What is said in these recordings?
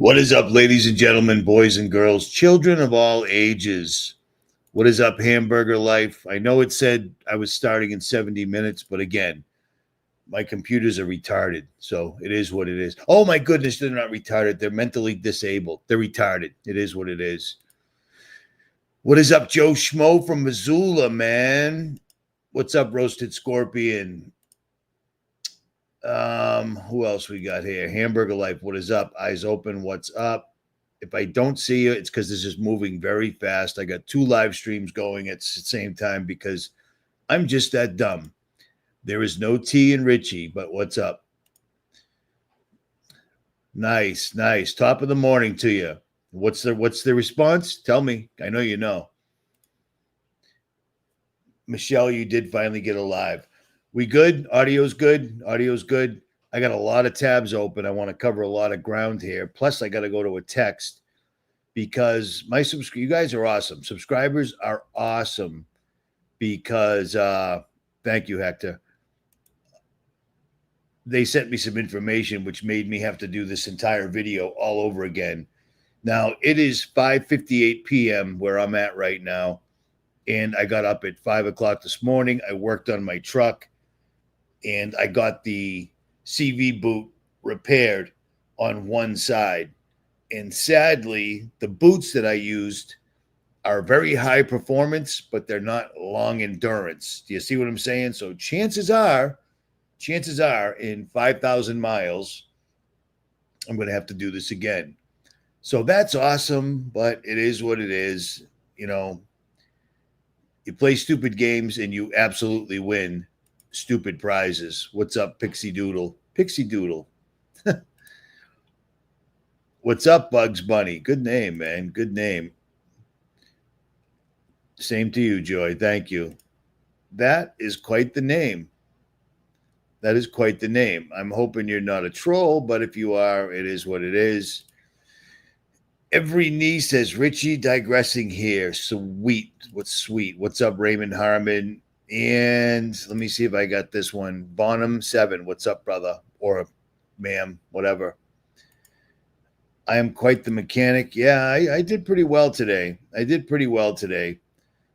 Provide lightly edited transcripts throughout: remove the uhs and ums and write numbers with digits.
What is up, ladies and gentlemen, boys and girls, children of all ages? What is up, Hamburger Life? I know it said I was starting in 70 minutes, but again, my computers are retarded, so it is what it is. Oh my goodness, they're not retarded. They're mentally disabled. They're retarded. It is what it is. What is up, Joe Schmo from Missoula, man? What's up, Roasted Scorpion? Who else we got here? Hamburger Life, what is up? Eyes open, what's up? If I don't see you, it's because this is moving very fast. I got 2 live streams going at the same time because I'm just that dumb. There is no T in Richie, but what's up? Nice, nice. Top of the morning to you. What's the response? Tell me. I know you know. Michelle, you did finally get alive. We good? Audio's good? Audio's good. I got a lot of tabs open. I want to cover a lot of ground here. Plus, I got to go to a text because you guys are awesome. Subscribers are awesome because thank you, Hector. They sent me some information which made me have to do this entire video all over again. Now, it is 5:58 p.m. where I'm at right now, and I got up at 5 o'clock this morning. I worked on my truck, and I got the CV boot repaired on one side. And sadly, the boots that I used are very high performance, but they're not long endurance. Do you see what I'm saying? So chances are in 5,000 miles, I'm going to have to do this again. So that's awesome, but it is what it is. You know, you play stupid games and you absolutely win stupid prizes. What's up, Pixie Doodle? Pixie Doodle. What's up, Bugs Bunny? Good name, man. Good name. Same to you, Joy. Thank you. That is quite the name. That is quite the name. I'm hoping you're not a troll, but if you are, it is what it is. Every knee says, Richie, digressing here. Sweet. What's sweet? What's up, Raymond Harmon? And let me see if I got this one. Bonham 7. What's up, brother? Or ma'am, whatever. I am quite the mechanic. Yeah, I did pretty well today.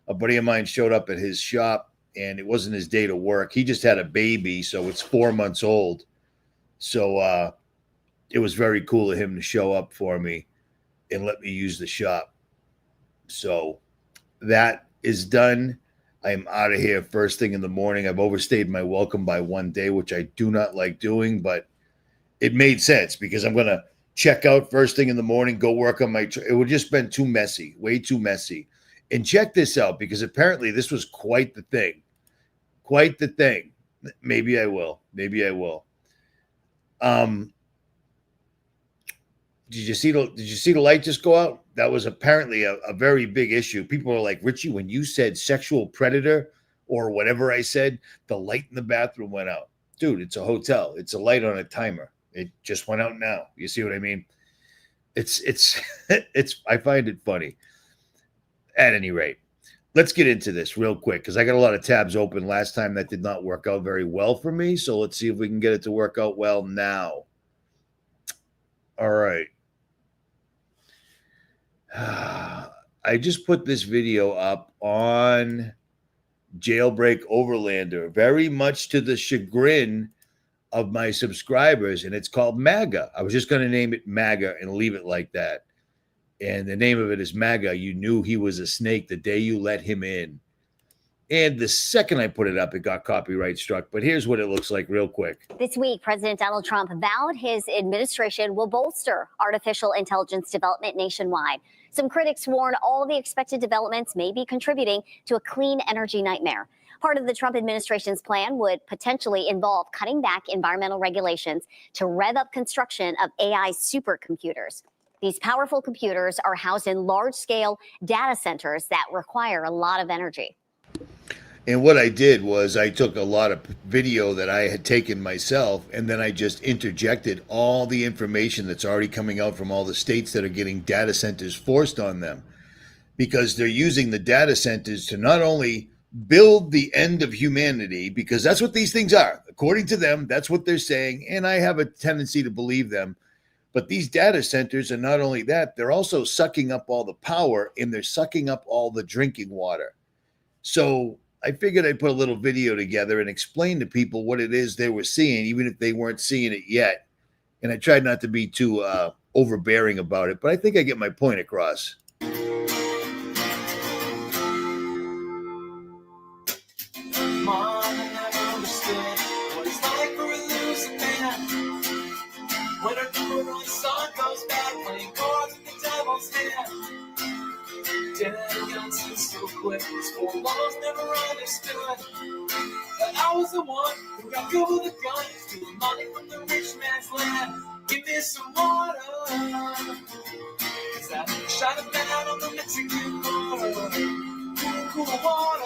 A buddy of mine showed up at his shop, and it wasn't his day to work. He just had a baby, so it's 4 months old. So it was very cool of him to show up for me and let me use the shop. So that is done. I am out of here first thing in the morning. I've overstayed my welcome by 1 day, which I do not like doing, but it made sense because I'm going to check out first thing in the morning, go work on my it would just been too messy, way too messy. And check this out because apparently this was quite the thing. Quite the thing. Maybe I will. Maybe I will. Did you see the light just go out? That was apparently a very big issue. People were like, Richie, when you said sexual predator or whatever I said, the light in the bathroom went out. Dude, it's a hotel. It's a light on a timer. It just went out now. You see what I mean? It's I find it funny. At any rate, let's get into this real quick because I got a lot of tabs open. Last time that did not work out very well for me. So let's see if we can get it to work out well now. All right. I just put this video up on Jailbreak Overlander, very much to the chagrin of my subscribers, and it's called MAGA. I was just going to name it MAGA and leave it like that. And the name of it is MAGA. You knew he was a snake the day you let him in. And the second I put it up, it got copyright struck. But here's what it looks like real quick. This week, President Donald Trump vowed his administration will bolster artificial intelligence development nationwide. Some critics warn all the expected developments may be contributing to a clean energy nightmare. Part of the Trump administration's plan would potentially involve cutting back environmental regulations to rev up construction of AI supercomputers. These powerful computers are housed in large-scale data centers that require a lot of energy. And what I did was I took a lot of video that I had taken myself, and then I just interjected all the information that's already coming out from all the states that are getting data centers forced on them, because they're using the data centers to not only build the end of humanity, because that's what these things are. According to them, that's what they're saying, and I have a tendency to believe them. But these data centers are not only that, they're also sucking up all the power and they're sucking up all the drinking water. So I figured I'd put a little video together and explain to people what it is they were seeing, even if they weren't seeing it yet. And I tried not to be too overbearing about it, but I think I get my point across. Mom, I never understood what it's like for a losing man. When our number one song goes back, playing cards with the devil's hand. Dad got so quick, his four walls never understood. But I was the one who got good with a gun, stealing money from the rich man's land. Give me some water, cause I shot a man on the Mexican border. Cool, cool water.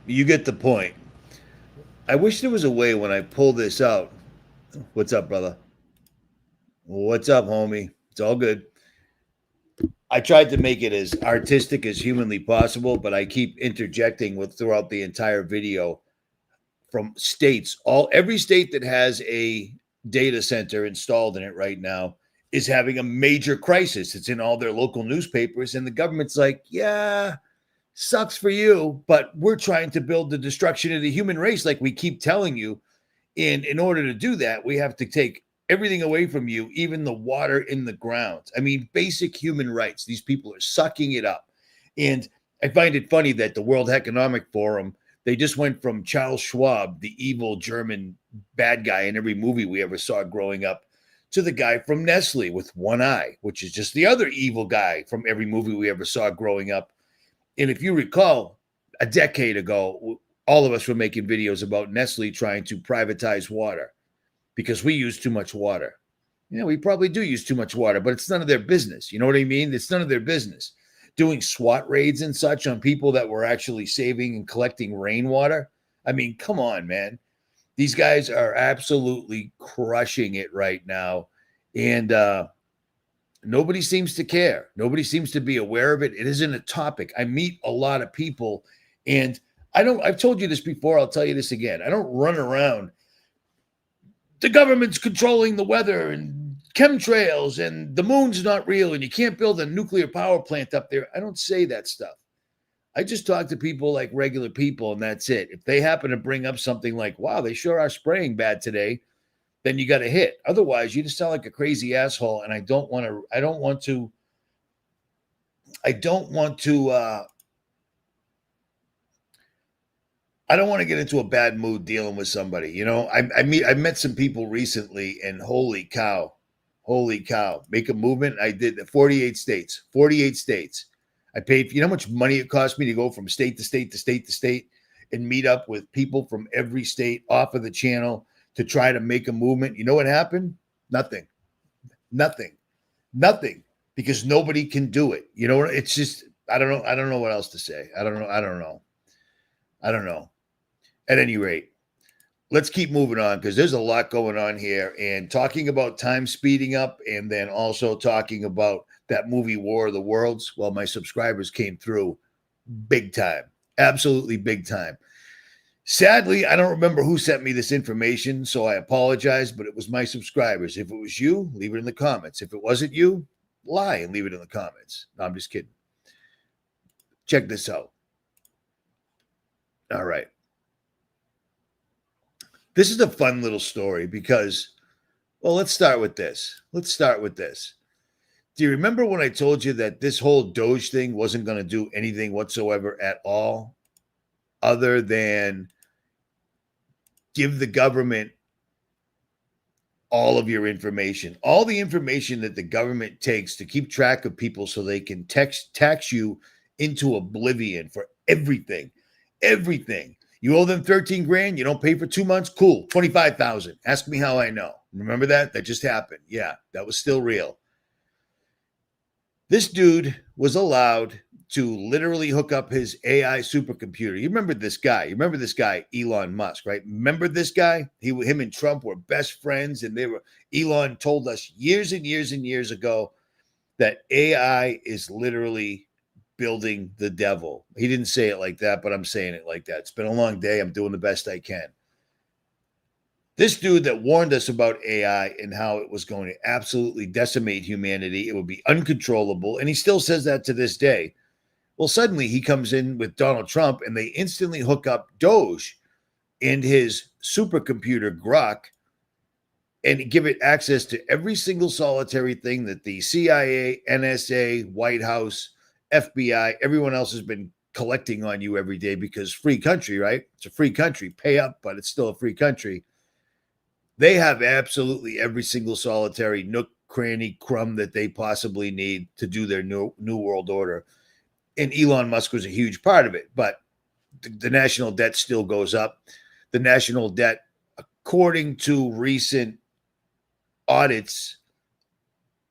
You get the point. I wish there was a way when I pull this out. What's up, brother? What's up, homie? It's all good. I tried to make it as artistic as humanly possible, but I keep interjecting with throughout the entire video from states. Every state that has a data center installed in it right now is having a major crisis. It's in all their local newspapers, and the government's like, yeah, sucks for you, but we're trying to build the destruction of the human race like we keep telling you. And in order to do that, we have to take everything away from you, even the water in the ground. I mean, basic human rights. These people are sucking it up. And I find it funny that the World Economic Forum, they just went from Charles Schwab, the evil German bad guy in every movie we ever saw growing up, to the guy from Nestle with one eye, which is just the other evil guy from every movie we ever saw growing up. And if you recall, a decade ago, all of us were making videos about Nestle trying to privatize water because we use too much water. We probably do use too much water, but it's none of their business. You know what I mean? It's none of their business. Doing SWAT raids and such on people that were actually saving and collecting rainwater. I mean, come on, man. These guys are absolutely crushing it right now. And nobody seems to care. Nobody seems to be aware of it. It isn't a topic. I meet a lot of people, and I've told you this before. I'll tell you this again. I don't run around. The government's controlling the weather and chemtrails and the moon's not real and you can't build a nuclear power plant up there. I don't say that stuff. I just talk to people like regular people, and that's it. If they happen to bring up something like, wow, they sure are spraying bad today, then you got to hit. Otherwise, you just sound like a crazy asshole. And I don't want to get into a bad mood dealing with somebody. I met some people recently, and holy cow, make a movement. I did 48 states. I paid, you know how much money it cost me to go from state to state to state to state and meet up with people from every state off of the channel to try to make a movement. You know what happened? Nothing, because nobody can do it. It's just, I don't know what else to say. I don't know. At any rate, let's keep moving on because there's a lot going on here, and talking about time speeding up, and then also talking about that movie War of the Worlds. Well, my subscribers came through big time, absolutely big time. Sadly, I don't remember who sent me this information, so I apologize, but it was my subscribers. If it was you, leave it in the comments. If it wasn't you, lie and leave it in the comments. No, I'm just kidding. Check this out. All right. This is a fun little story because, well, let's start with this. Do you remember when I told you that this whole Doge thing wasn't going to do anything whatsoever at all other than give the government all of your information, all the information that the government takes to keep track of people so they can tax you into oblivion for everything. You owe them 13 grand. You don't pay for 2 months. Cool. 25,000. Ask me how I know. Remember that? That just happened. Yeah, that was still real. This dude was allowed to literally hook up his AI supercomputer. You remember this guy? Elon Musk, right? Remember this guy? Him and Trump were best friends, and Elon told us years and years and years ago that AI is literally building the devil. He didn't say it like that, but I'm saying it like that. It's been a long day. I'm doing the best I can. This dude that warned us about AI and how it was going to absolutely decimate humanity, it would be uncontrollable, and he still says that to this day. Well, suddenly he comes in with Donald Trump, and they instantly hook up Doge and his supercomputer Grok and give it access to every single solitary thing that the CIA, NSA, White House, FBI, everyone else has been collecting on you every day, because free country, right? It's a free country. Pay up, but it's still a free country. They have absolutely every single solitary nook, cranny, crumb that they possibly need to do their new world order. And Elon Musk was a huge part of it, but the national debt still goes up. The national debt, according to recent audits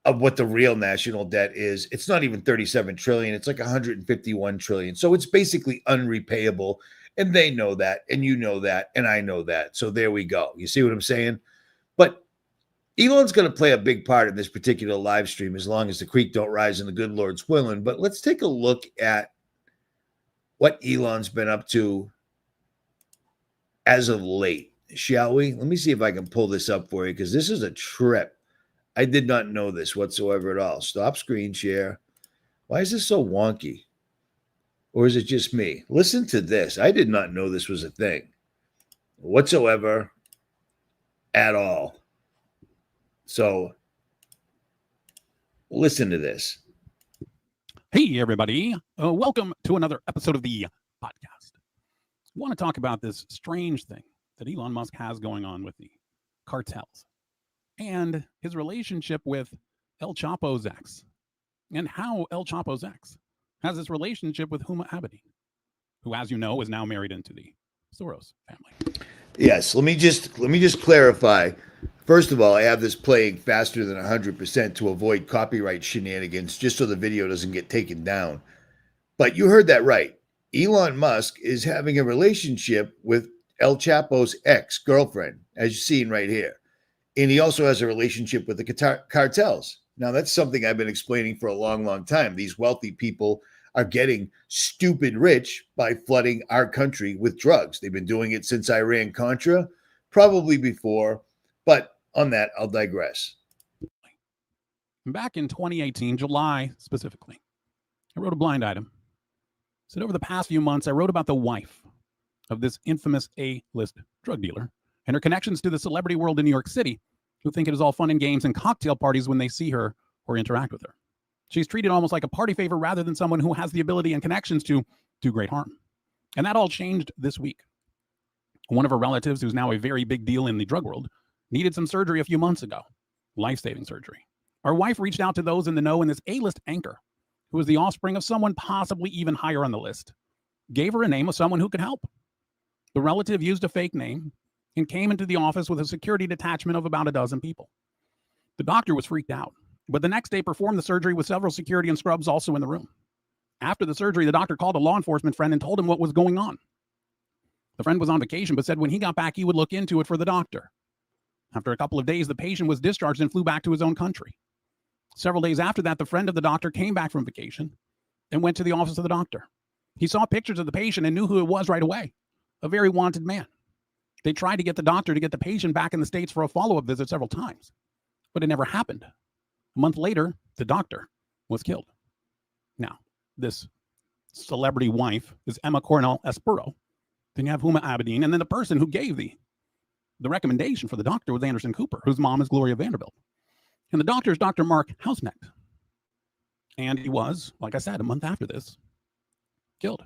of what the real national debt is, it's not even 37 trillion. It's like 151 trillion. So it's basically unrepayable. And they know that, and you know that, and I know that. So there we go. You see what I'm saying? But Elon's going to play a big part in this particular live stream as long as the creek don't rise and the good Lord's willing. But let's take a look at what Elon's been up to as of late, shall we? Let me see if I can pull this up for you, because this is a trip. I did not know this whatsoever at all. Stop screen share. Why is this so wonky? Or is it just me? Listen to this. I did not know this was a thing whatsoever at all. So listen to this. Hey, everybody. Welcome to another episode of the podcast. I want to talk about this strange thing that Elon Musk has going on with the cartels and his relationship with El Chapo's ex, and how El Chapo's ex has this relationship with Huma Abedin, who, as you know, is now married into the Soros family. Yes, let me just clarify. First of all, I have this playing faster than 100% to avoid copyright shenanigans, just so the video doesn't get taken down. But you heard that right. Elon Musk is having a relationship with El Chapo's ex-girlfriend, as you're seeing right here. And he also has a relationship with the cartels. Now, that's something I've been explaining for a long, long time. These wealthy people are getting stupid rich by flooding our country with drugs. They've been doing it since Iran-Contra, probably before, but on that, I'll digress. Back in 2018, July specifically, I wrote a blind item. Said over the past few months, I wrote about the wife of this infamous A-list drug dealer and her connections to the celebrity world in New York City, who think it is all fun and games and cocktail parties when they see her or interact with her. She's treated almost like a party favor rather than someone who has the ability and connections to do great harm. And that all changed this week. One of her relatives, who's now a very big deal in the drug world, needed some surgery a few months ago, life-saving surgery. Our wife reached out to those in the know, and this A-list anchor, who is the offspring of someone possibly even higher on the list, gave her a name of someone who could help. The relative used a fake name and came into the office with a security detachment of about a dozen people. The doctor was freaked out, but the next day performed the surgery with several security and scrubs also in the room. After the surgery, the doctor called a law enforcement friend and told him what was going on. The friend was on vacation, but said when he got back, he would look into it for the doctor. After a couple of days, the patient was discharged and flew back to his own country. Several days after that, the friend of the doctor came back from vacation and went to the office of the doctor. He saw pictures of the patient and knew who it was right away, a very wanted man. They tried to get the doctor to get the patient back in the States for a follow-up visit several times, but it never happened. A month later, the doctor was killed. Now, this celebrity wife is Emma Cornell Espero. Then you have Huma Abedin, and then the person who gave the recommendation for the doctor was Anderson Cooper, whose mom is Gloria Vanderbilt. And the doctor is Dr. Mark Hausnecht. And he was, like I said, a month after this, killed.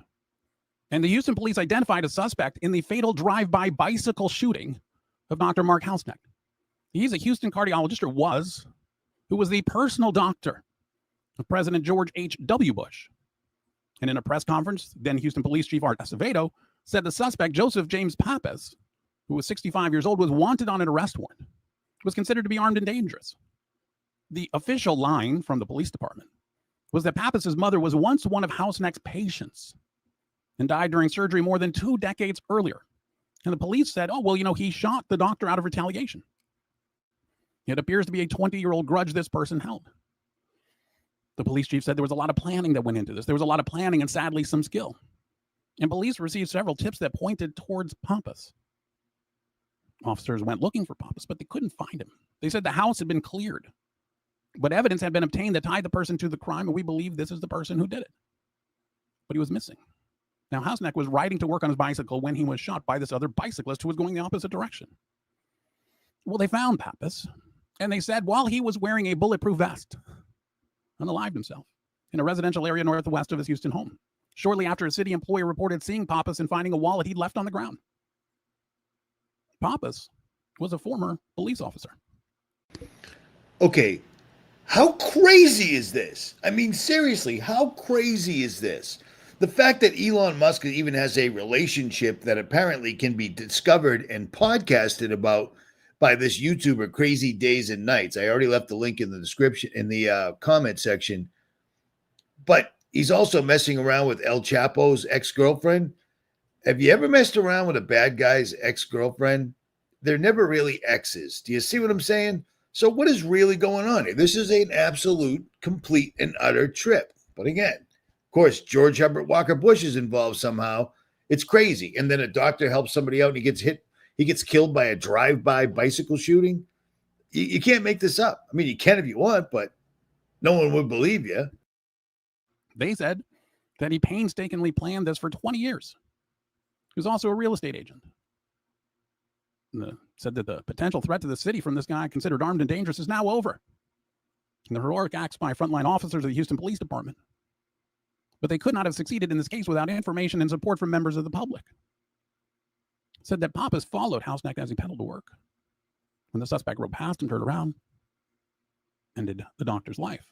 And the Houston police identified a suspect in the fatal drive-by bicycle shooting of Dr. Mark Hausnecht. He's a Houston cardiologist, or was, who was the personal doctor of President George H.W. Bush. And in a press conference, then Houston Police Chief Art Acevedo said the suspect, Joseph James Pappas, who was 65 years old, was wanted on an arrest warrant, was considered to be armed and dangerous. The official line from the police department was that Pappas's mother was once one of Hausnecht's patients and died during surgery more than 2 decades earlier. And the police said, oh, well, he shot the doctor out of retaliation. It appears to be a 20-year-old grudge this person held. The police chief said there was a lot of planning that went into this. There was a lot of planning and sadly some skill. And police received several tips that pointed towards Pappas. Officers went looking for Pappas, but they couldn't find him. They said the house had been cleared, but evidence had been obtained that tied the person to the crime, and we believe this is the person who did it. But he was missing. Now, Hausneck was riding to work on his bicycle when he was shot by this other bicyclist who was going the opposite direction. Well, they found Pappas, and they said while he was wearing a bulletproof vest, unalived himself in a residential area northwest of his Houston home. Shortly after, a city employee reported seeing Pappas and finding a wallet he'd left on the ground. Pappas was a former police officer. Okay, how crazy is this? I mean, seriously, how crazy is this? The fact that Elon Musk even has a relationship that apparently can be discovered and podcasted about by this YouTuber, Crazy Days and Nights. I already left the link in the description, in the comment section. But he's also messing around with El Chapo's ex-girlfriend. Have you ever messed around with a bad guy's ex-girlfriend? They're never really exes. Do you see what I'm saying? So what is really going on here? This is an absolute, complete, and utter trip. But again, of course, George Herbert Walker Bush is involved somehow. It's crazy. And then a doctor helps somebody out and he gets hit. He gets killed by a drive-by bicycle shooting. You can't make this up. I mean, you can if you want, but no one would believe you. They said that he painstakingly planned this for 20 years. He was also a real estate agent. Said that the potential threat to the city from this guy, considered armed and dangerous, is now over. And the heroic acts by frontline officers of the Houston Police Department. But they could not have succeeded in this case without information and support from members of the public. Said that Pappas followed Hausneck as he pedaled to work. When the suspect rode past and turned around, ended the doctor's life.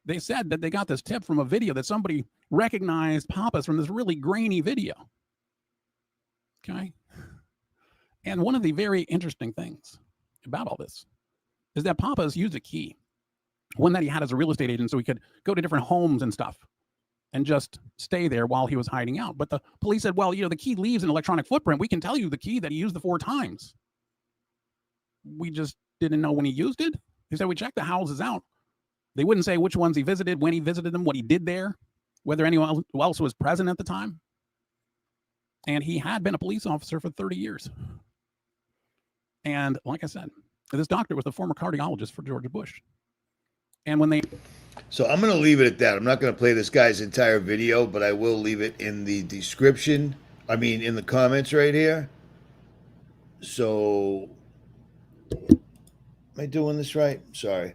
They said that they got this tip from a video that somebody recognized Pappas from this really grainy video. Okay? And one of the very interesting things about all this is that Pappas used a key, one that he had as a real estate agent, so he could go to different homes and stuff and just stay there while he was hiding out. But the police said, well, the key leaves an electronic footprint. We can tell you the key that he used the 4 times. We just didn't know when he used it. He said, we checked the houses out. They wouldn't say which ones he visited, when he visited them, what he did there, whether anyone else was present at the time. And he had been a police officer for 30 years. And like I said, this doctor was the former cardiologist for George Bush. And when they... So I'm going to leave it at that. I'm not going to play this guy's entire video, but I will leave it in the description. I mean, in the comments right here. So, am I doing this right? Sorry.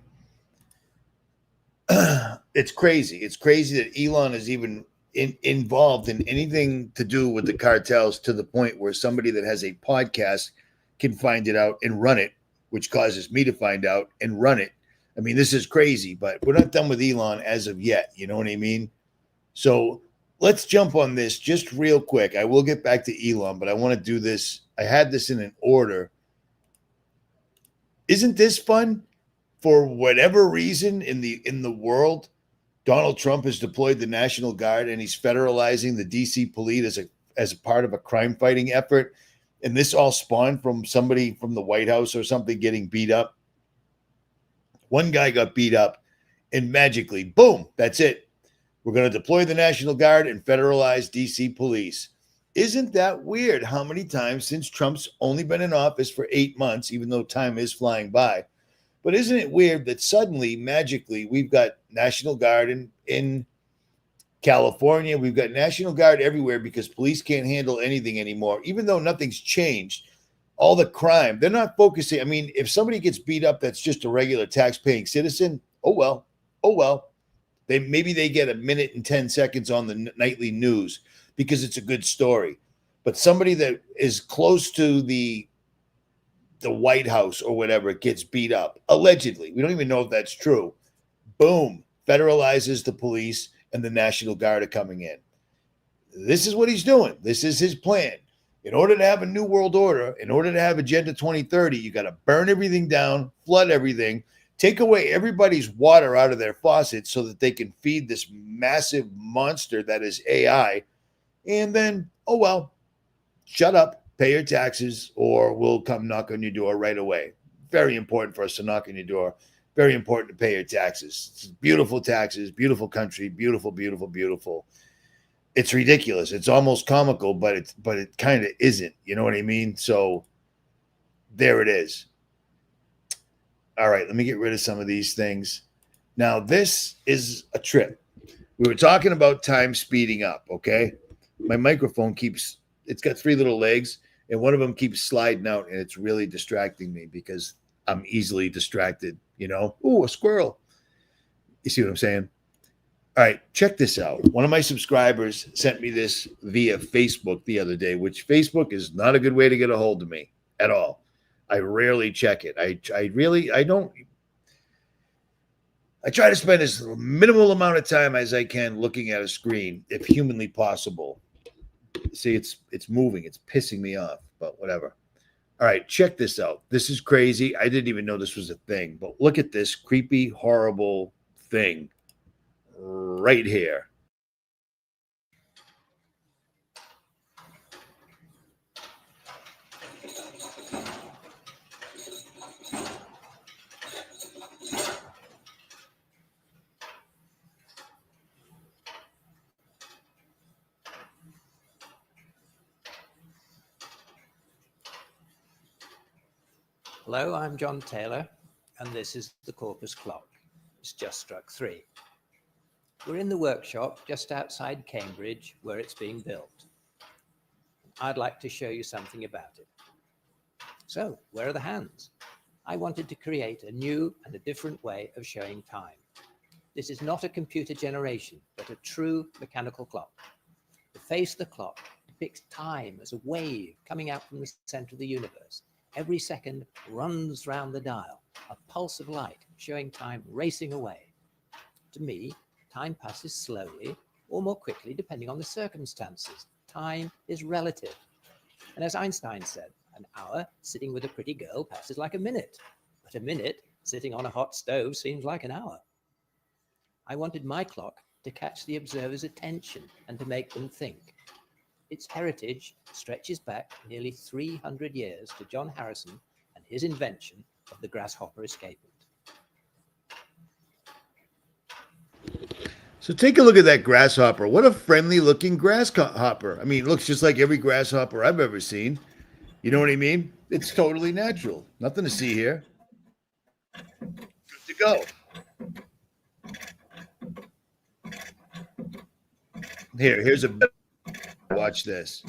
It's crazy. It's crazy that Elon is even involved in anything to do with the cartels, to the point where somebody that has a podcast can find it out and run it, which causes me to find out and run it. I mean, this is crazy, but we're not done with Elon as of yet. You know what I mean? So let's jump on this just real quick. I will get back to Elon, but I want to do this. I had this in an order. Isn't this fun? For whatever reason in the world, Donald Trump has deployed the National Guard and he's federalizing the DC police as a part of a crime fighting effort. And this all spawned from somebody from the White House or something getting beat up. One guy got beat up and magically, boom, that's it. We're going to deploy the National Guard and federalize DC police. Isn't that weird how many times since Trump's only been in office for 8 months, even though time is flying by, but isn't it weird that suddenly, magically, we've got National Guard in California. We've got National Guard everywhere because police can't handle anything anymore, even though nothing's changed. All the crime, they're not focusing. I mean, if somebody gets beat up, that's just a regular tax-paying citizen. Oh, well. Maybe they get a minute and 10 seconds on the nightly news because it's a good story. But somebody that is close to the White House or whatever gets beat up, allegedly. We don't even know if that's true. Boom, federalizes the police and the National Guard are coming in. This is what he's doing. This is his plan. In order to have a new world order, in order to have Agenda 2030, you got to burn everything down, flood everything, take away everybody's water out of their faucets so that they can feed this massive monster that is AI. And then, oh, well, shut up, pay your taxes, or we'll come knock on your door right away. Very important for us to knock on your door. very important to pay your taxes. It's beautiful taxes, beautiful country, beautiful, beautiful, beautiful. It's ridiculous. It's almost comical, but it kind of isn't. You know what I mean? So there it is. All right, let me get rid of some of these things. Now, this is a trip. We were talking about time speeding up, okay? My microphone it's got 3 little legs, and one of them keeps sliding out, and it's really distracting me because I'm easily distracted, you know? Ooh, a squirrel. You see what I'm saying? All right, check this out. One of my subscribers sent me this via Facebook the other day, which Facebook is not a good way to get a hold of me at all. I rarely check it. I try to spend as minimal amount of time as I can looking at a screen, if humanly possible. See, it's moving. It's pissing me off, but whatever. All right, check this out. This is crazy. I didn't even know this was a thing, but look at this creepy, horrible thing right here. Hello, I'm John Taylor, and this is the Corpus clock. It's just struck 3. We're in the workshop just outside Cambridge where it's being built. I'd like to show you something about it. So, where are the hands? I wanted to create a new and a different way of showing time. This is not a computer generation, but a true mechanical clock. The face of the clock depicts time as a wave coming out from the center of the universe. Every second runs round the dial, a pulse of light showing time racing away. To me, time passes slowly or more quickly depending on the circumstances. Time is relative. And as Einstein said, an hour sitting with a pretty girl passes like a minute, but a minute sitting on a hot stove seems like an hour. I wanted my clock to catch the observer's attention and to make them think. Its heritage stretches back nearly 300 years to John Harrison and his invention of the grasshopper escapement. So take a look at that grasshopper. What a friendly looking grasshopper. I mean, it looks just like every grasshopper I've ever seen. You know what I mean? It's totally natural. Nothing to see here. Good to go. Here's a watch this.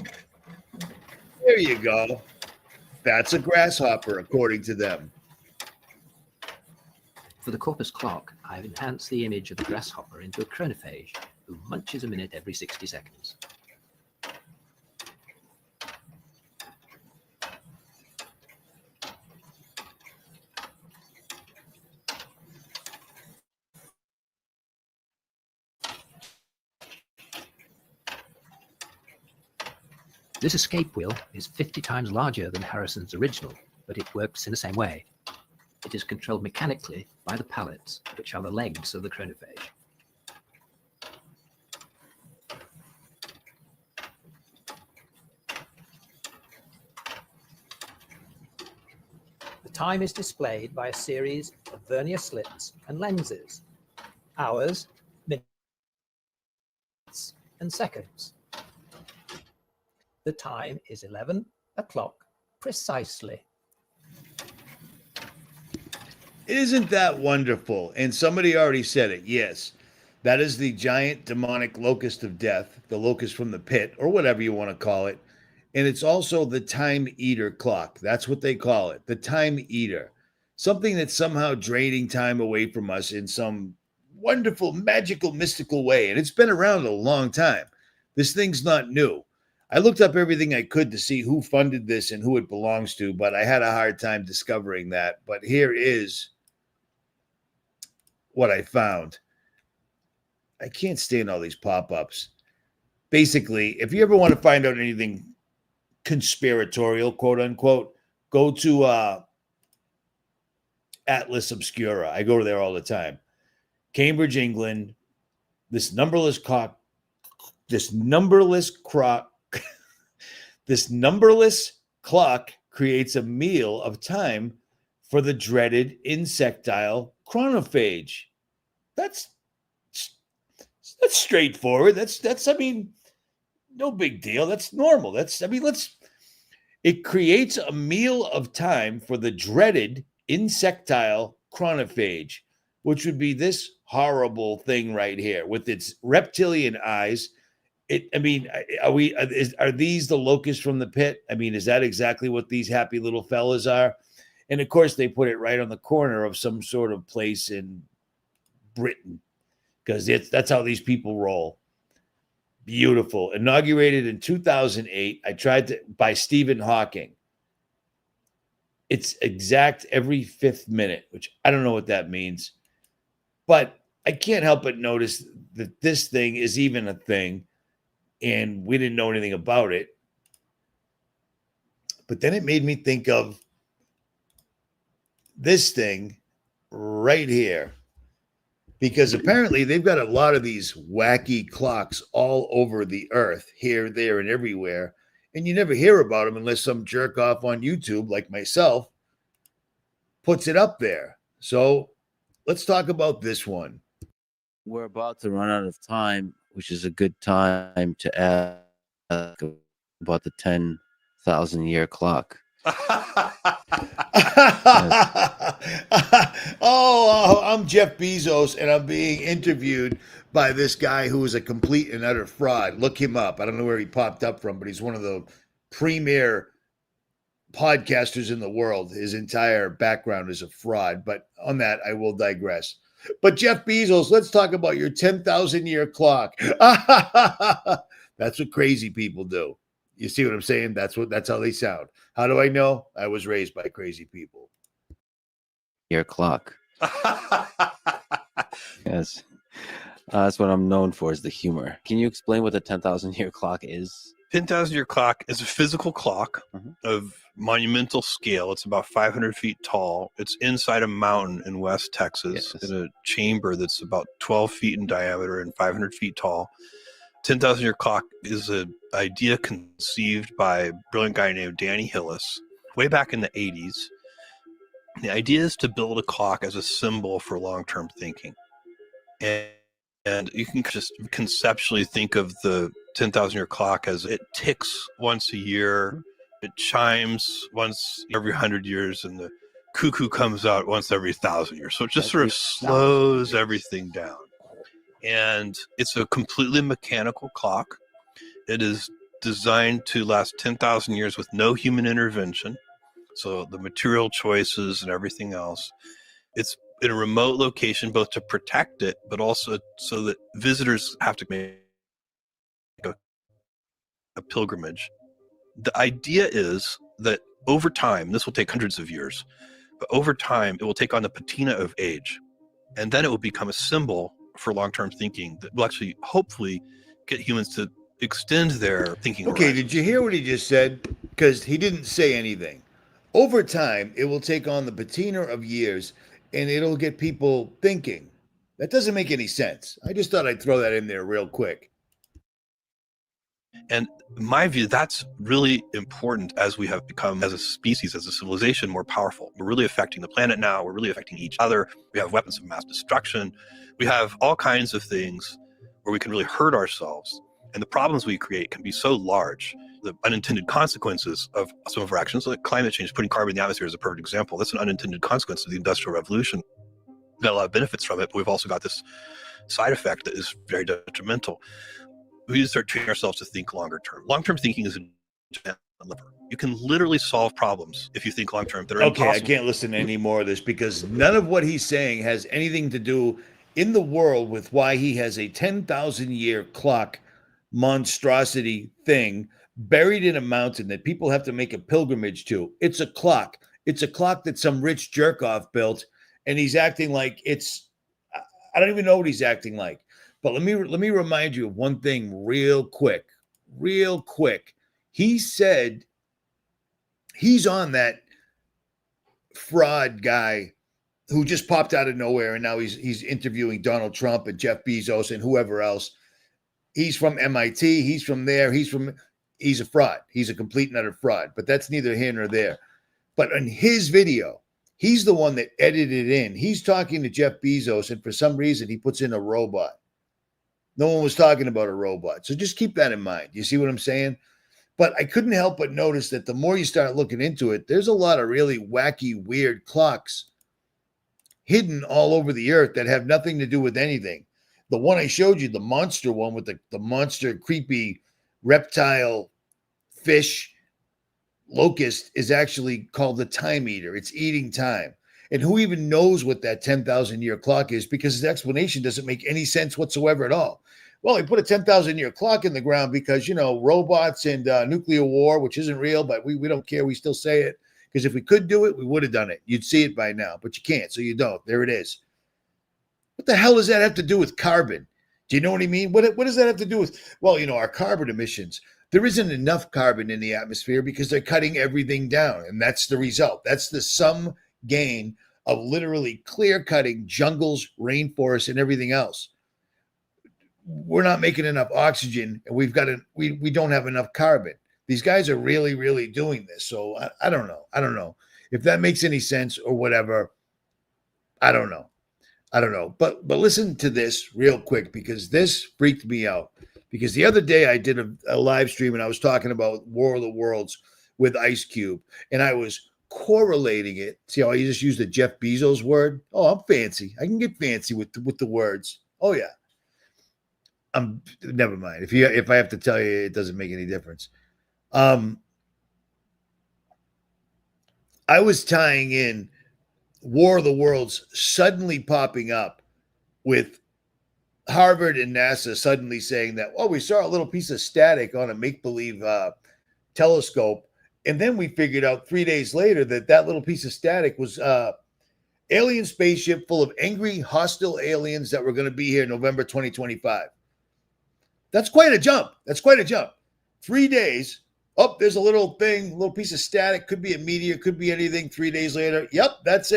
There you go. That's a grasshopper, according to them. For the Corpus clock, I've enhanced the image of the grasshopper into a chronophage who munches a minute every 60 seconds. This escape wheel is 50 times larger than Harrison's original, but it works in the same way. It is controlled mechanically by the pallets, which are the legs of the chronophage. The time is displayed by a series of vernier slits and lenses, hours, minutes, and seconds. The time is 11 o'clock precisely. Isn't that wonderful? And somebody already said it. Yes, that is the giant demonic locust of death, the locust from the pit, or whatever you want to call it. And it's also the time eater clock. That's what they call it, the time eater. Something that's somehow draining time away from us in some wonderful, magical, mystical way. And it's been around a long time. This thing's not new. I looked up everything I could to see who funded this and who it belongs to, but I had a hard time discovering that. But here is what I found. I can't stand all these pop-ups. Basically, if you ever want to find out anything conspiratorial, quote unquote, go to Atlas Obscura. I go there all the time. Cambridge, England. This numberless clock creates a meal of time for the dreaded insectile chronophage. That's straightforward. That's I mean, no big deal. That's normal. It creates a meal of time for the dreaded insectile chronophage, which would be this horrible thing right here with its reptilian eyes. Are these the locusts from the pit? I mean, is that exactly what these happy little fellas are? And of course, they put it right on the corner of some sort of place in Britain, because that's how these people roll. Beautiful. Inaugurated in 2008. I tried to by Stephen Hawking. It's exact every 5th minute, which I don't know what that means. But I can't help but notice that this thing is even a thing, and we didn't know anything about it. But then it made me think of this thing right here, because apparently they've got a lot of these wacky clocks all over the earth, here, there, and everywhere. And you never hear about them unless some jerk off on YouTube like myself puts it up there. So let's talk about this one. We're about to run out of time, which is a good time to ask about the 10,000 year clock. I'm Jeff Bezos, and I'm being interviewed by this guy who is a complete and utter fraud. Look him up. I don't know where he popped up from, but he's one of the premier podcasters in the world. His entire background is a fraud, but on that, I will digress. But Jeff Bezos, let's talk about your 10,000 year clock. That's what crazy people do. You see what I'm saying? That's how they sound. How do I know? I was raised by crazy people. Year clock. Yes. That's what I'm known for, is the humor. Can you explain what the 10,000 year clock is? 10,000 year clock is a physical clock of monumental scale. It's about 500 feet tall. It's inside a mountain in West Texas in a chamber that's about 12 feet in diameter and 500 feet tall. 10,000 year clock is an idea conceived by a brilliant guy named Danny Hillis way back in the 80s. The idea is to build a clock as a symbol for long-term thinking. And you can just conceptually think of the 10,000 year clock as it ticks once a year, it chimes once every 100 years, and the cuckoo comes out once every 1,000 years. So it just sort of slows everything down. And it's a completely mechanical clock. It is designed to last 10,000 years with no human intervention. So the material choices and everything else. It's in a remote location, both to protect it, but also so that visitors have to make a pilgrimage. The idea is that over time, this will take hundreds of years, but over time, it will take on the patina of age. And then it will become a symbol for long-term thinking that will actually, hopefully, get humans to extend their thinking. Okay, horizons. did you hear what he just said? Because he didn't say anything. Over time, it will take on the patina of years, and it'll get people thinking. That doesn't make any sense. I just thought I'd throw that in there real quick. And in my view, that's really important as we have become, as a species, as a civilization, more powerful. We're really affecting the planet now. We're really affecting each other. We have weapons of mass destruction. We have all kinds of things where we can really hurt ourselves. And the problems we create can be so large. The unintended consequences of some of our actions, like climate change, putting carbon in the atmosphere is a perfect example. That's an unintended consequence of the Industrial Revolution. We've got a lot of benefits from it, but we've also got this side effect that is very detrimental. We need to start training ourselves to think longer term. Long-term thinking is a lever. You can literally solve problems if you think long-term that are impossible. I can't listen to any more of this, because none of what he's saying has anything to do in the world with why he has a 10,000 year clock monstrosity thing buried in a mountain that people have to make a pilgrimage to. It's a clock. It's a clock that some rich jerk off built, and he's acting like I don't even know what he's acting like. But let me remind you of one thing real quick. He said he's on that fraud guy who just popped out of nowhere, and now he's interviewing Donald Trump and Jeff Bezos and whoever else. He's from MIT. He's from there. He's a fraud. He's a complete and utter fraud. But that's neither here nor there. But in his video, He's the one that edited in. He's talking to Jeff Bezos, and for some reason, he puts in a robot. No one was talking about a robot. So just keep that in mind. You see what I'm saying? But I couldn't help but notice that the more you start looking into it, there's a lot of really wacky, weird clocks hidden all over the earth that have nothing to do with anything. The one I showed you, the monster one with the monster, creepy reptile fish locust, is actually called the time eater. It's eating time. And who even knows what that 10,000 year clock is, because his explanation doesn't make any sense whatsoever at all. Well, he put a 10,000 year clock in the ground because, robots and nuclear war, which isn't real, but we don't care. We still say it because if we could do it, we would have done it. You'd see it by now, but you can't. So you don't. There it is. What the hell does that have to do with carbon? Do you know what I mean? What does that have to do with, our carbon emissions? There isn't enough carbon in the atmosphere because they're cutting everything down. And that's the result. That's the sum gain of literally clear cutting jungles, rainforests, and everything else. We're not making enough oxygen, and we don't have enough carbon. These guys are really, really doing this. So I don't know. I don't know if that makes any sense or whatever. I don't know. But listen to this real quick, because this freaked me out. Because the other day I did a live stream and I was talking about War of the Worlds with Ice Cube, and I was correlating it. See how I just used the Jeff Bezos word? Oh, I'm fancy. I can get fancy with the words. Oh yeah. Never mind. If I have to tell you, it doesn't make any difference. I was tying in War of the Worlds suddenly popping up with Harvard and NASA suddenly saying that, we saw a little piece of static on a make-believe telescope. And then we figured out 3 days later that little piece of static was alien spaceship full of angry, hostile aliens that were going to be here November 2025. That's quite a jump. 3 days. Oh, there's a little thing, a little piece of static. Could be a meteor, could be anything. 3 days later, yep, that's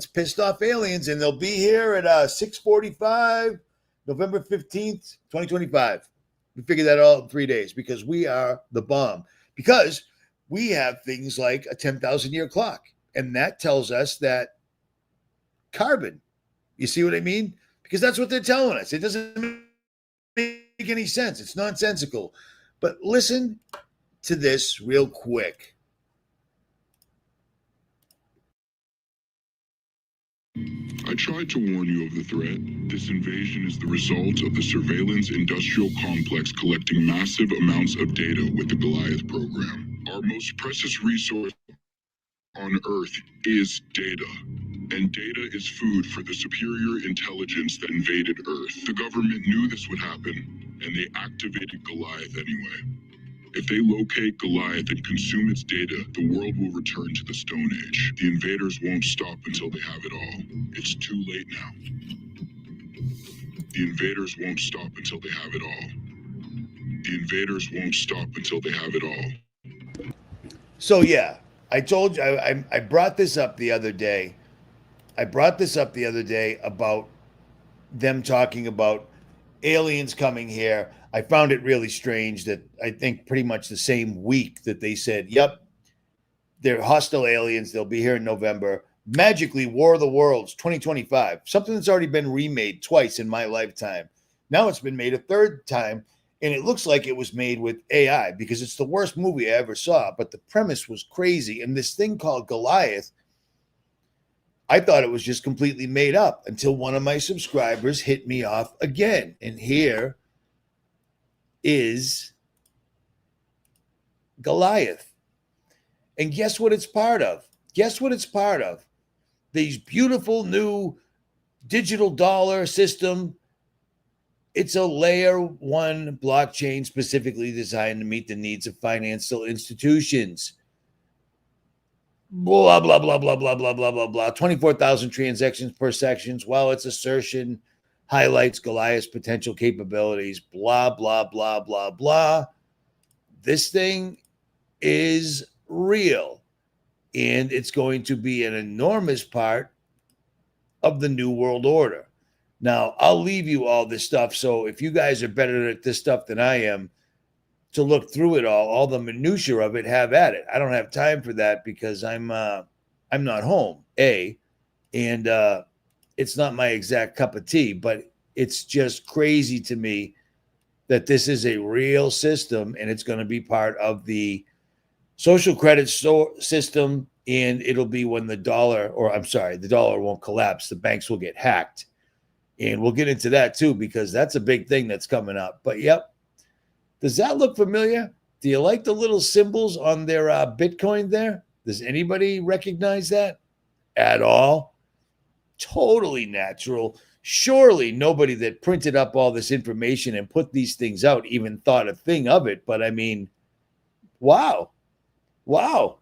pissed off aliens, and they'll be here at 6:45, November 15th, 2025. We figured that all in 3 days because we are the bomb. Because we have things like a 10,000 year clock, and that tells us that carbon. You see what I mean? Because that's what they're telling us. It doesn't make any sense. It's nonsensical. But listen to this real quick. I tried to warn you of the threat. This invasion is the result of the surveillance industrial complex collecting massive amounts of data with the Goliath program. Our most precious resource on Earth is data. And data is food for the superior intelligence that invaded Earth. The government knew this would happen, and they activated Goliath anyway. If they locate Goliath and consume its data, the world will return to the Stone Age. The invaders won't stop until they have it all. It's too late now. The invaders won't stop until they have it all. The invaders won't stop until they have it all. So yeah, I told you, I brought this up the other day. About them talking about aliens coming here. I found it really strange that I think pretty much the same week that they said, yep, they're hostile aliens. They'll be here in November. Magically, War of the Worlds 2025, something that's already been remade twice in my lifetime. Now it's been made a third time, and it looks like it was made with AI because it's the worst movie I ever saw, but the premise was crazy. And this thing called Goliath, I thought it was just completely made up until one of my subscribers hit me off again. And here is Goliath. And guess what it's part of? These beautiful new digital dollar system. It's a layer one blockchain specifically designed to meet the needs of financial institutions. Blah, blah, blah, blah, blah, blah, blah, blah, blah. 24,000 transactions per section. While its assertion highlights Goliath's potential capabilities, blah, blah, blah, blah, blah. This thing is real, and it's going to be an enormous part of the New World Order. Now, I'll leave you all this stuff, so if you guys are better at this stuff than I am, to look through it all the minutia of it, have at it. I don't have time for that because I'm I'm not home, and it's not my exact cup of tea, but it's just crazy to me that this is a real system and it's going to be part of the social credit system. And it'll be when the dollar, or I'm sorry, the dollar won't collapse. The banks will get hacked. And we'll get into that too, because that's a big thing that's coming up. But yep. Does that look familiar? Do you like the little symbols on their Bitcoin there? Does anybody recognize that at all? Totally natural. Surely nobody that printed up all this information and put these things out even thought a thing of it. But I mean, wow. Wow.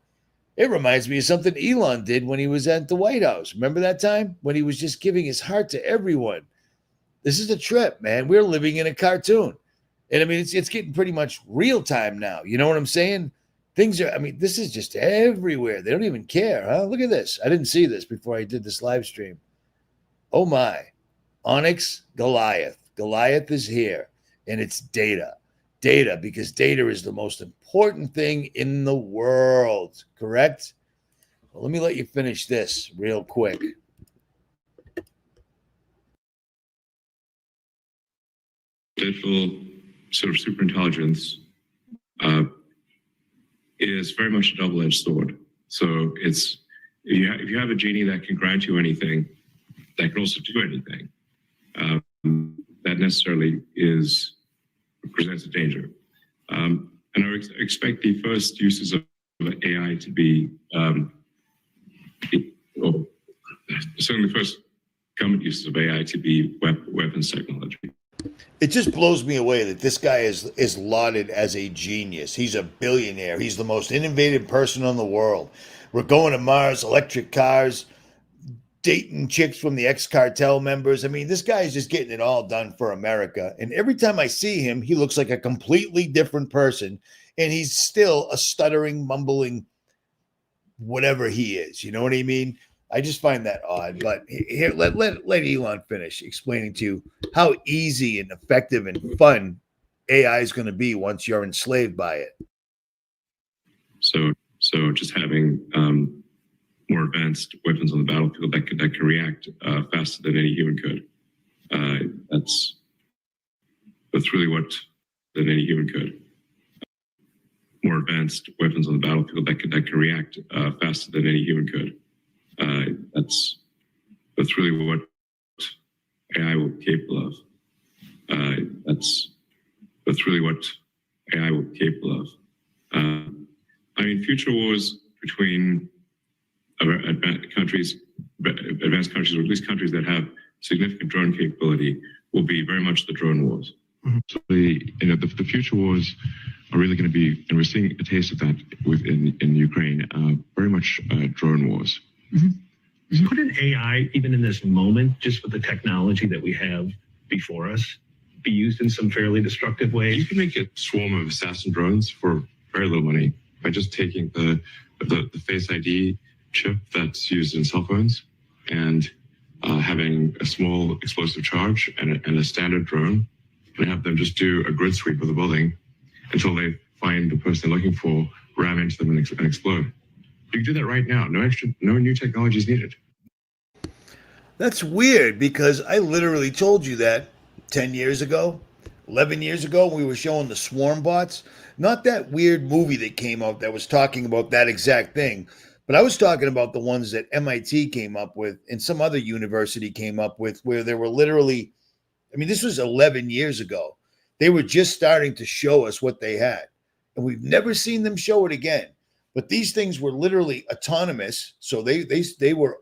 It reminds me of something Elon did when he was at the White House. Remember that time when he was just giving his heart to everyone? This is a trip, man. We're living in a cartoon. And I mean, it's getting pretty much real time now. You know what I'm saying? Things are, I mean, this is just everywhere. They don't even care, huh? Look at this. I didn't see this before I did this live stream. Oh my. Onyx Goliath. Goliath is here. And it's data. Data, because data is the most important thing in the world. Correct? Well, let me let you finish this real quick. Digital sort of superintelligence is very much a double-edged sword. So it's if you have a genie that can grant you anything, that can also do anything, that necessarily presents a danger. And I expect the first uses of AI to be, or certainly the first government uses of AI to be weapons technology. It just blows me away that this guy is lauded as a genius. He's a billionaire. He's the most innovative person in the world. We're going to Mars, electric cars, dating chicks from the ex-cartel members. I mean, this guy is just getting it all done for America. And every time I see him, he looks like a completely different person. And he's still a stuttering, mumbling, whatever he is. You know what I mean? I just find that odd. But here, let Elon finish explaining to you how easy and effective and fun AI is going to be once you're enslaved by it. So just having more advanced weapons on the battlefield that can react faster than any human could. That's really what than any human could. More advanced weapons on the battlefield that can react faster than any human could. That's really what AI will be capable of. That's really what AI will be capable of. I mean, future wars between advanced countries, or at least countries that have significant drone capability, will be very much the drone wars. Mm-hmm. So the future wars are really going to be, and we're seeing a taste of that in Ukraine, very much drone wars. Mm-hmm. Couldn't AI, even in this moment, just with the technology that we have before us, be used in some fairly destructive ways? You can make a swarm of assassin drones for very little money by just taking the Face ID chip that's used in cell phones and having a small explosive charge and a standard drone, and have them just do a grid sweep of the building until they find the person they're looking for, ram into them and explode. You can do that right now. No new technology is needed. That's weird, because I literally told you that 10 years ago, 11 years ago, when we were showing the swarm bots. Not that weird movie that came out that was talking about that exact thing, but I was talking about the ones that MIT came up with and some other university came up with, where there were literally, I mean, this was 11 years ago. They were just starting to show us what they had, and we've never seen them show it again. But these things were literally autonomous, so they were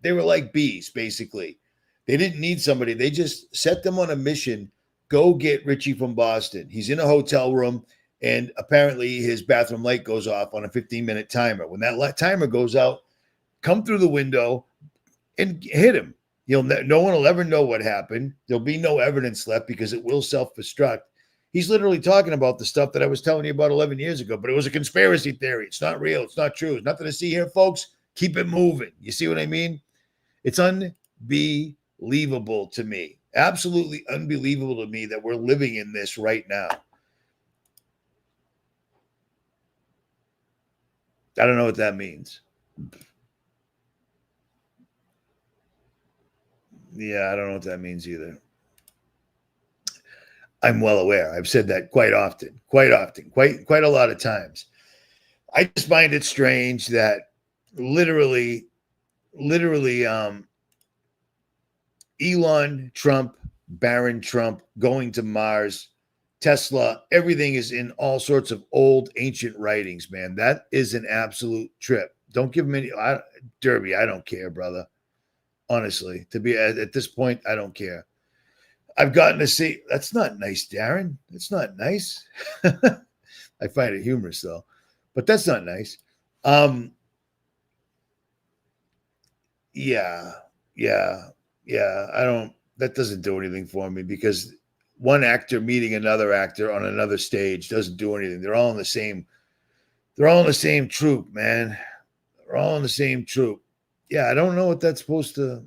like bees, basically. They didn't need somebody. They just set them on a mission. Go get Richie from Boston. He's in a hotel room, and apparently his bathroom light goes off on a 15-minute timer. When that timer goes out, come through the window and hit him. No one will ever know what happened. There'll be no evidence left because it will self-destruct. He's literally talking about the stuff that I was telling you about 11 years ago, but it was a conspiracy theory. It's not real. It's not true. There's nothing to see here, folks. Keep it moving. You see what I mean? It's unbelievable to me. Absolutely unbelievable to me that we're living in this right now. I don't know what that means. Yeah, I don't know what that means either. I'm well aware. I've said that quite often, quite a lot of times. I just find it strange that literally, Elon, Trump, Baron Trump going to Mars, Tesla, everything is in all sorts of old ancient writings, man. That is an absolute trip. Don't give him any Derby. I don't care, brother. Honestly, to be at this point, I don't care. I've gotten to see. That's not nice, Darren. That's not nice. I find it humorous though, but that's not nice. Yeah. I don't. That doesn't do anything for me because one actor meeting another actor on another stage doesn't do anything. They're all in the same. They're all in the same troop, man. They're all in the same troop. Yeah, I don't know what that's supposed to.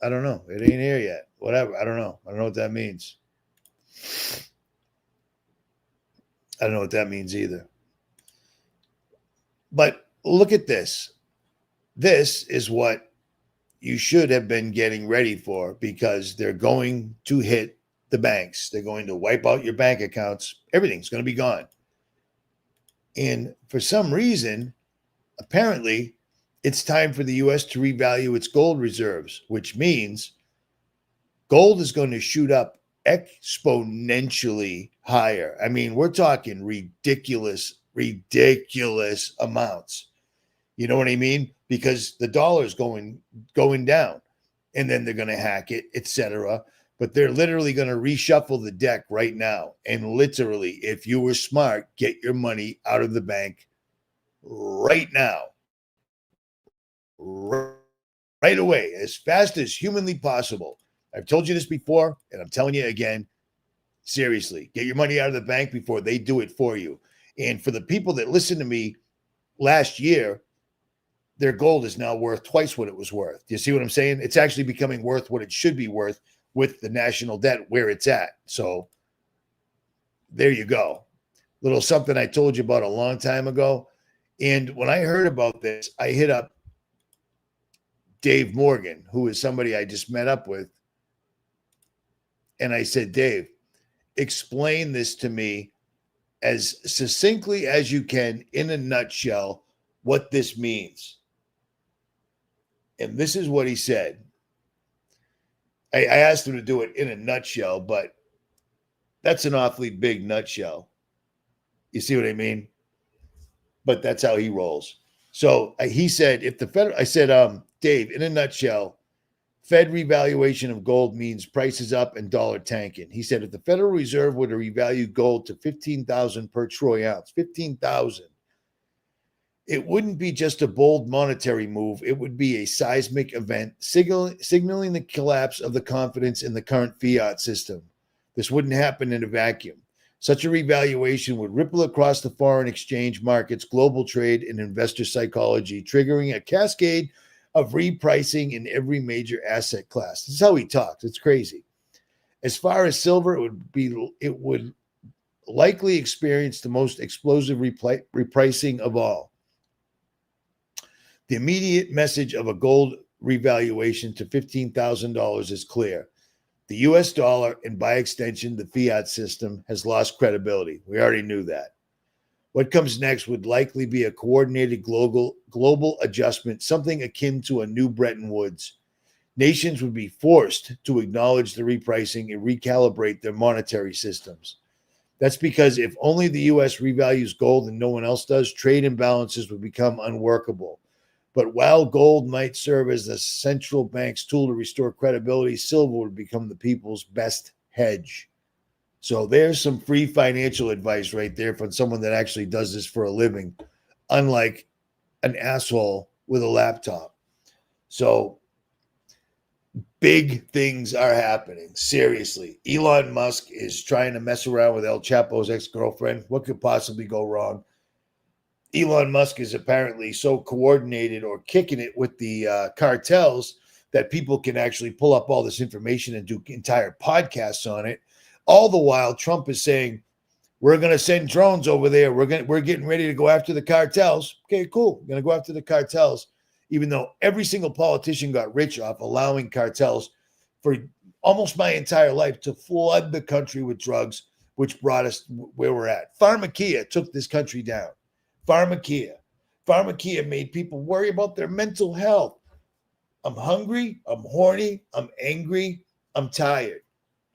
I don't know. It ain't here yet. Whatever. I don't know. I don't know what that means. I don't know what that means either. But look at this. This is what you should have been getting ready for because they're going to hit the banks. They're going to wipe out your bank accounts. Everything's going to be gone. And for some reason, apparently, it's time for the U.S. to revalue its gold reserves, which means gold is going to shoot up exponentially higher. I mean, we're talking ridiculous amounts. You know what I mean? Because the dollar is going down, and then they're going to hack it, etc. But they're literally going to reshuffle the deck right now. And literally, if you were smart, get your money out of the bank right now. Right away, as fast as humanly possible. I've told you this before, and I'm telling you again. Seriously, get your money out of the bank before they do it for you. And for the people that listened to me last year, their gold is now worth twice what it was worth. Do you see what I'm saying? It's actually becoming worth what it should be worth with the national debt where it's at. So there you go. Little something I told you about a long time ago. And when I heard about this, I hit up Dave Morgan, who is somebody I just met up with. And I said, Dave, explain this to me as succinctly as you can in a nutshell, what this means. And this is what he said. I asked him to do it in a nutshell, but that's an awfully big nutshell. You see what I mean? But that's how he rolls. So he said, if the Fed, I said, Dave, in a nutshell, Fed revaluation of gold means prices up and dollar tanking. He said, if the Federal Reserve were to revalue gold to 15,000 per troy ounce, 15,000, it wouldn't be just a bold monetary move. It would be a seismic event, signaling the collapse of the confidence in the current fiat system. This wouldn't happen in a vacuum. Such a revaluation would ripple across the foreign exchange markets, global trade, and investor psychology, triggering a cascade of repricing in every major asset class. This is how he talks. It's crazy. As far as silver, it would likely experience the most explosive repricing of all. The immediate message of a gold revaluation to $15,000 is clear. The US dollar, and by extension, the fiat system, has lost credibility. We already knew that. What comes next would likely be a coordinated global adjustment, something akin to a new Bretton Woods. Nations would be forced to acknowledge the repricing and recalibrate their monetary systems. That's because if only the U.S. revalues gold and no one else does, trade imbalances would become unworkable. But while gold might serve as the central bank's tool to restore credibility, silver would become the people's best hedge. So there's some free financial advice right there from someone that actually does this for a living, unlike an asshole with a laptop. So big things are happening. Seriously. Elon Musk is trying to mess around with El Chapo's ex-girlfriend. What could possibly go wrong? Elon Musk is apparently so coordinated or kicking it with the cartels that people can actually pull up all this information and do entire podcasts on it. All the while, Trump is saying, we're going to send drones over there. We're getting ready to go after the cartels. Okay, cool. We're going to go after the cartels. even though every single politician got rich off allowing cartels for almost my entire life to flood the country with drugs, which brought us where we're at. Pharmakia took this country down. Pharmakia made people worry about their mental health. I'm hungry, I'm horny, I'm angry, I'm tired.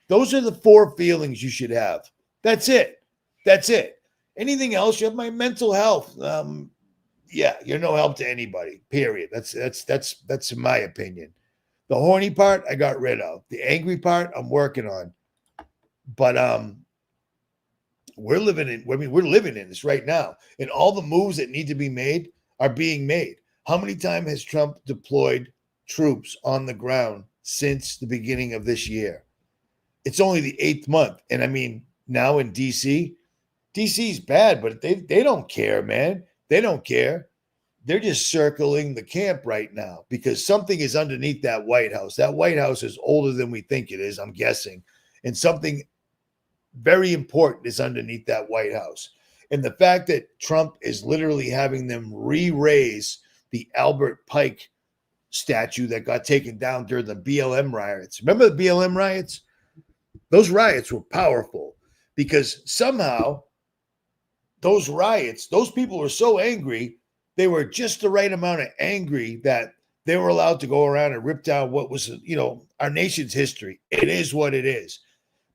Those are the 4 feelings you should have. That's it. Anything else, you have my mental health. Yeah, you're no help to anybody. Period. That's in my opinion. The horny part I got rid of. The angry part I'm working on. But we're living in this right now. And all the moves that need to be made are being made. How many times has Trump deployed troops on the ground since the beginning of this year? It's only the 8th month. And I mean, now in DC is bad, but they don't care, man. They don't care. They're just circling the camp right now because something is underneath that White House. That White House is older than we think it is, I'm guessing. And something very important is underneath that White House. And the fact that Trump is literally having them re-raise the Albert Pike statue that got taken down during the BLM riots. Remember the BLM riots? Those riots were powerful because somehow those riots, those people were so angry, they were just the right amount of angry that they were allowed to go around and rip down what was, our nation's history. It is what it is.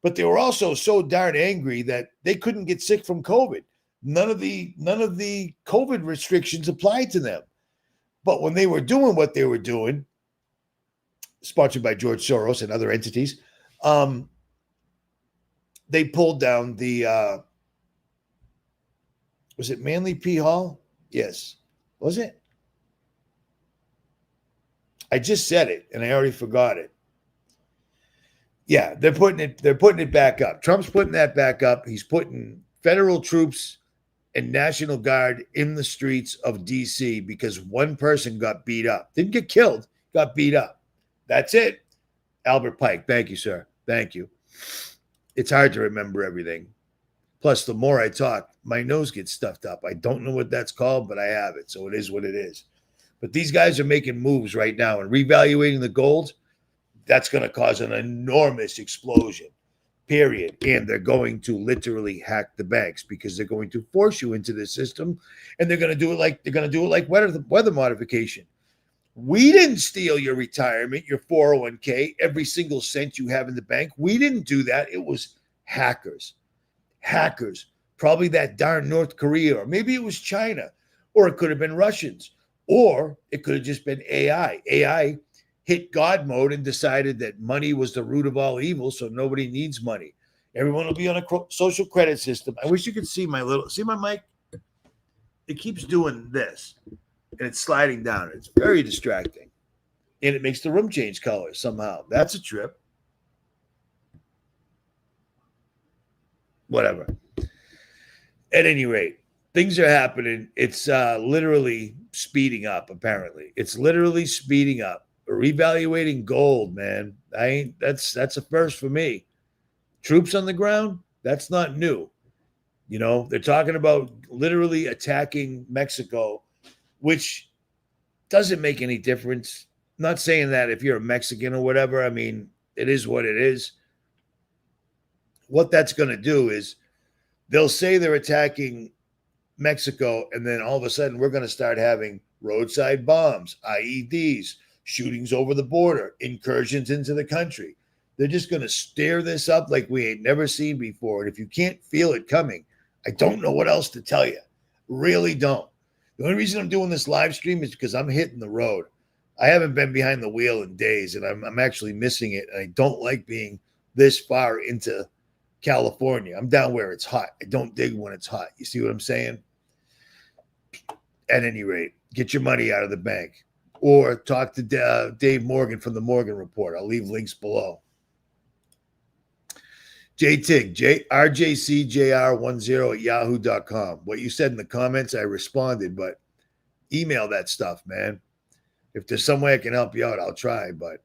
But they were also so darn angry that they couldn't get sick from COVID. None of the COVID restrictions applied to them. But when they were doing what they were doing, sponsored by George Soros and other entities, they pulled down the, was it Manly P. Hall? Yes. Was it? I just said it and I already forgot it. Yeah, they're putting it back up. Trump's putting that back up. He's putting federal troops and National Guard in the streets of DC because one person got beat up. Didn't get killed, got beat up. That's it. Albert Pike. Thank you, sir. Thank you. It's hard to remember everything. Plus, the more I talk, my nose gets stuffed up. I don't know what that's called, but I have it. So it is what it is. But these guys are making moves right now and revaluating the gold. That's going to cause an enormous explosion, period. And they're going to literally hack the banks because they're going to force you into the system, and they're going to do it like weather modification. We didn't steal your retirement, your 401k, every single cent you have in the bank. We didn't do that. It was hackers. Probably that darn North Korea, or maybe it was China, or it could have been Russians, or it could have just been AI. AI hit God mode and decided that money was the root of all evil, so nobody needs money. Everyone will be on a social credit system. I wish you could see my mic? It keeps doing this, and it's sliding down. It's very distracting, and it makes the room change colors somehow. That's a trip. Whatever. At any rate, things are happening. It's literally speeding up, apparently. It's literally speeding up. Reevaluating gold, man. That's a first for me. Troops on the ground, that's not new. They're talking about literally attacking Mexico, which doesn't make any difference. Not saying that if you're a Mexican or whatever. I mean, it is what it is. What that's going to do is they'll say they're attacking Mexico, and then all of a sudden we're going to start having roadside bombs, IEDs, shootings over the border, incursions into the country. They're just going to stir this up like we ain't never seen before. And if you can't feel it coming, I don't know what else to tell you. Really don't. The only reason I'm doing this live stream is because I'm hitting the road. I haven't been behind the wheel in days, and I'm actually missing it. And I don't like being this far into California. I'm down where it's hot. I don't dig when it's hot. You see what I'm saying? At any rate, get your money out of the bank. Or talk to Dave Morgan from the Morgan Report. I'll leave links below. JTIG, RJCJR10@yahoo.com. What you said in the comments, I responded, but email that stuff, man. If there's some way I can help you out, I'll try, but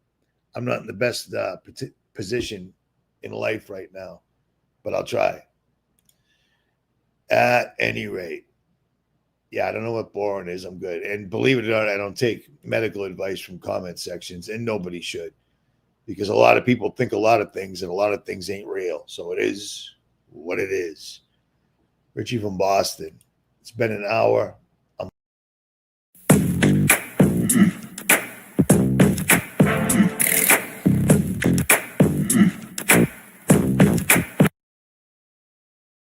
I'm not in the best position in life right now, but I'll try. At any rate, Yeah, I don't know what boron is. I'm good. And believe it or not, I don't take medical advice from comment sections, and nobody should, because a lot of people think a lot of things, and a lot of things ain't real. So it is what it is. Richie from Boston. It's been an hour.